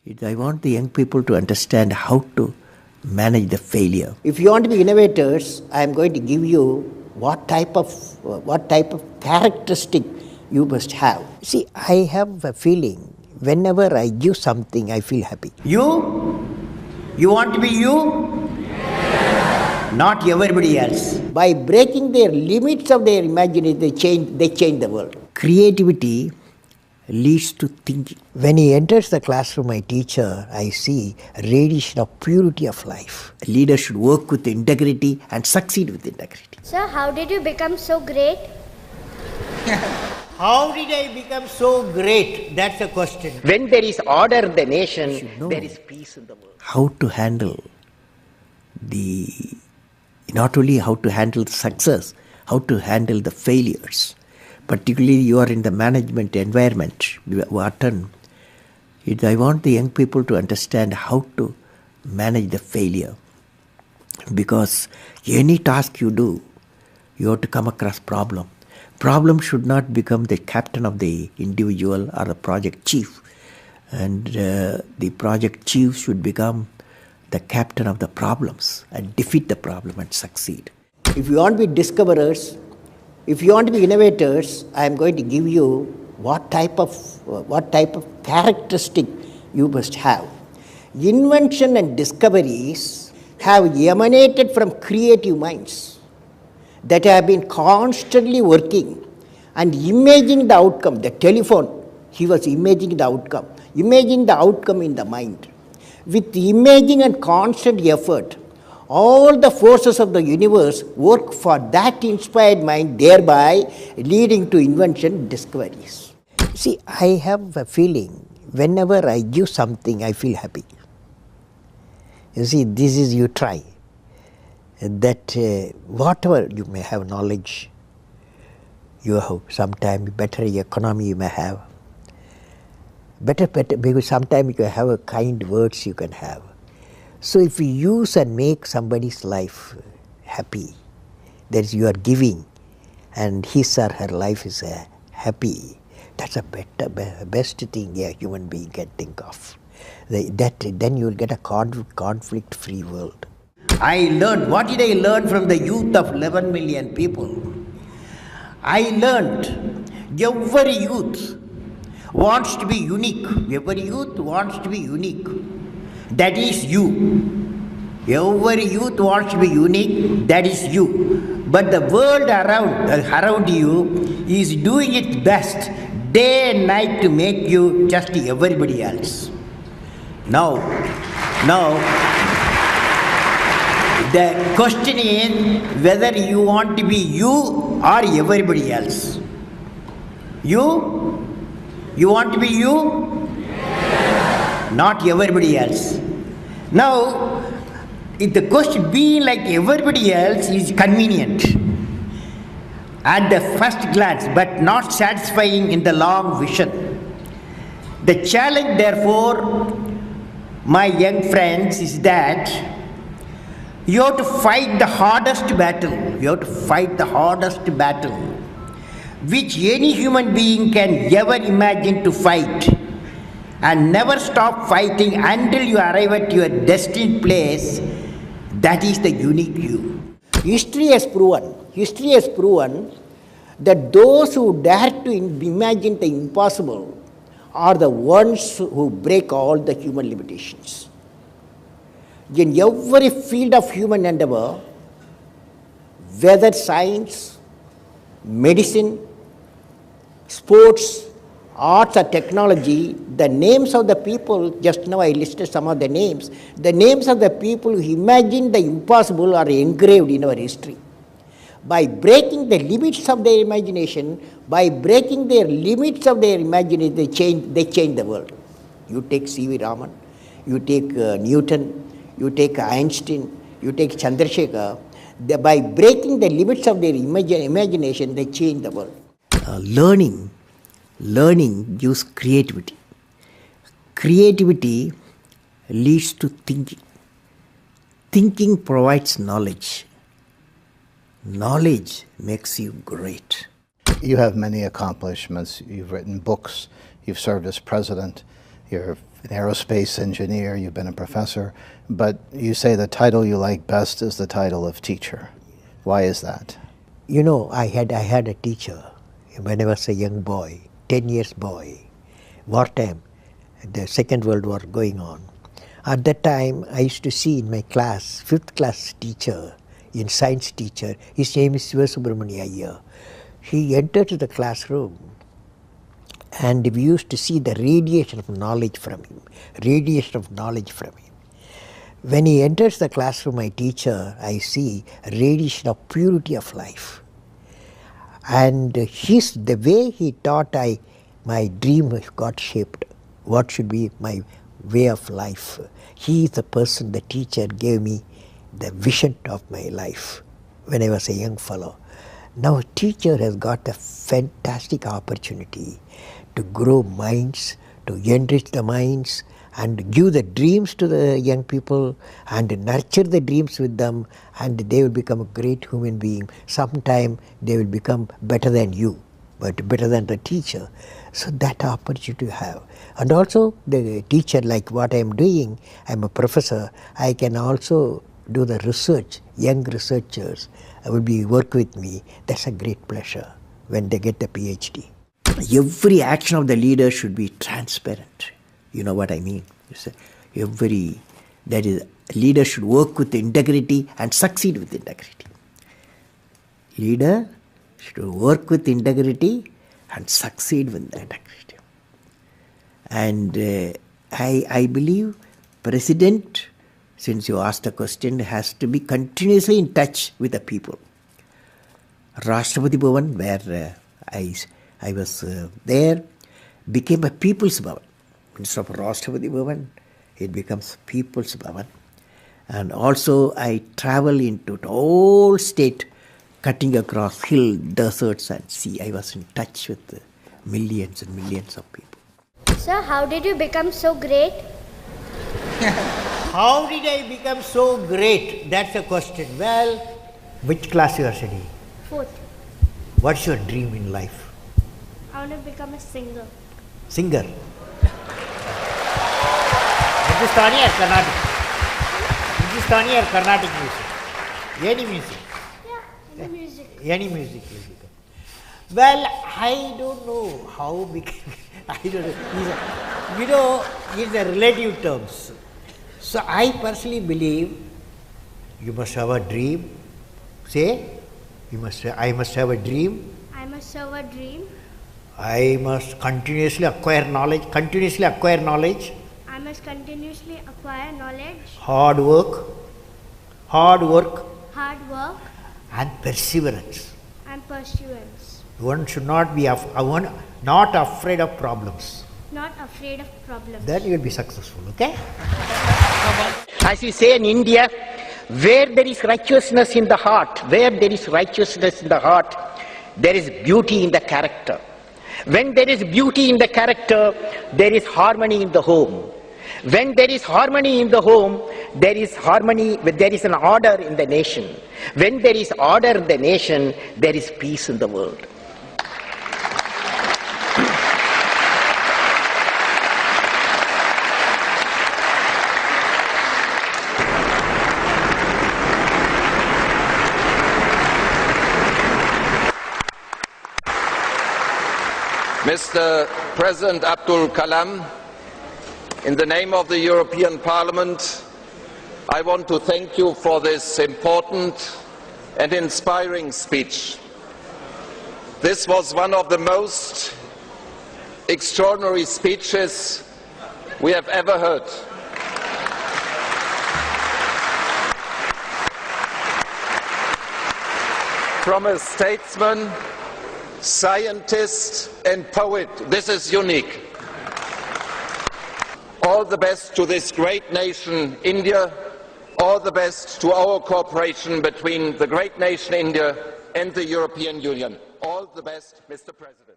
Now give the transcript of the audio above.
I want the young people to understand how to manage the failure. If you want to be innovators, I am going to give you what type of characteristic you must have. See, I have a feeling whenever I give something, I feel happy. You want to be you, not everybody else. By breaking their limits of their imagination, they change the world. Creativity leads to thinking. When he enters the classroom, my teacher, I see a radiation of purity of life. A leader should work with integrity and succeed with integrity. Sir, how did you become so great? How did I become so great? That's a question. When there is order in the nation, there is peace in the world. How to handle not only how to handle the success, how to handle the failures. Particularly you are in the management environment, Wharton. I want the young people to understand how to manage the failure. Because any task you do, you have to come across problem. Problem should not become the captain of the individual or the project chief. And the project chief should become the captain of the problems and defeat the problem and succeed. If you want to be discoverers, if you want to be innovators, I am going to give you what type of characteristic you must have. Invention and discoveries have emanated from creative minds that have been constantly working and imagining the outcome. The telephone, he was imagining the outcome in the mind. With imaging and constant effort, all the forces of the universe work for that inspired mind, thereby leading to invention and discoveries. See, I have a feeling whenever I give something, I feel happy. You see, this is you try. That whatever you may have knowledge, you have sometimes better economy you may have. Better, because sometimes you can have a kind words you can have. So if you use and make somebody's life happy, that is you are giving, and his or her life is happy, that's a best thing a human being can think of. Then you will get a conflict-free world. What did I learn from the youth of 11 million people? I learned every youth wants to be unique. Every youth wants to be unique. That is you. Every youth wants to be unique. That is you. But the world around you is doing its best day and night to make you just everybody else. Now, the question is whether you want to be you or everybody else. You want to be you? Not everybody else. Now, if the question being like everybody else is convenient at the first glance, but not satisfying in the long vision. The challenge, therefore, my young friends, is that you have to fight the hardest battle. You have to fight the hardest battle which any human being can ever imagine to fight, and never stop fighting until you arrive at your destined place. That is the unique you. History has proven that those who dare to imagine the impossible are the ones who break all the human limitations. In every field of human endeavor, whether science, medicine, sports, arts or technology, the names of the people, just now I listed some of the names of the people who imagined the impossible are engraved in our history. By breaking the limits of their imagination, they change the world. You take C.V. Raman, you take Newton, you take Einstein, you take Chandrasekhar. By breaking the limits of their imagination, they change the world. Learning gives creativity. Creativity leads to thinking. Thinking provides knowledge. Knowledge makes you great. You have many accomplishments. You've written books. You've served as president. You're an aerospace engineer, you've been a professor, but you say the title you like best is the title of teacher. Why is that? You know, I had a teacher when I was a young boy, 10 years boy, wartime, the Second World War going on. At that time, I used to see in my class, 5th class teacher, in science teacher, his name is Sivasubramania Iyer. He entered the classroom and we used to see the radiation of knowledge from him, When he enters the classroom, my teacher, I see a radiation of purity of life. And the way he taught, my dream got shaped. What should be my way of life? He is the person, the teacher gave me the vision of my life when I was a young fellow. Now a teacher has got a fantastic opportunity to grow minds, to enrich the minds, and give the dreams to the young people and nurture the dreams with them, and they will become a great human being. Sometime they will become better than you, but better than the teacher. So that opportunity you have. And also the teacher, like what I am doing, I am a professor, I can also do the research. Young researchers will work with me. That's a great pleasure when they get the PhD. Every action of the leader should be transparent. You know what I mean? Leader should work with integrity and succeed with integrity. Leader should work with integrity and succeed with integrity. And I believe President, since you asked the question, has to be continuously in touch with the people. Rashtrapati Bhavan, where I was there, became a People's Bhavan. Instead of Rashtrapati Bhavan, it becomes People's Bhavan. And also I travel into the whole state, cutting across hill, deserts and sea. I was in touch with millions and millions of people. Sir, how did you become so great? How did I become so great? That's the question. Well, which class you are studying? 4th. What's your dream in life? I want to become a singer. Singer. Hindustani or Carnatic? Hindustani or Carnatic music? Any music? Yeah, any music. Any music will become. Well, I don't know how became. I don't know. It's a relative terms. So I personally believe you must have a dream. Say, I must have a dream. I must have a dream. I must continuously acquire knowledge. I must continuously acquire knowledge. Hard work. Hard work. And perseverance. And pursuance. One should not be not afraid of problems. Not afraid of problems. Then you will be successful, okay? As we say in India, where there is righteousness in the heart, there is beauty in the character. When there is beauty in the character, there is harmony in the home. When there is harmony in the home, there is an order in the nation. When there is order in the nation, there is peace in the world. Mr. President Abdul Kalam, in the name of the European Parliament, I want to thank you for this important and inspiring speech. This was one of the most extraordinary speeches we have ever heard. From a statesman, scientist and poet, this is unique. All the best to this great nation, India. All the best to our cooperation between the great nation, India, and the European Union. All the best, Mr. President.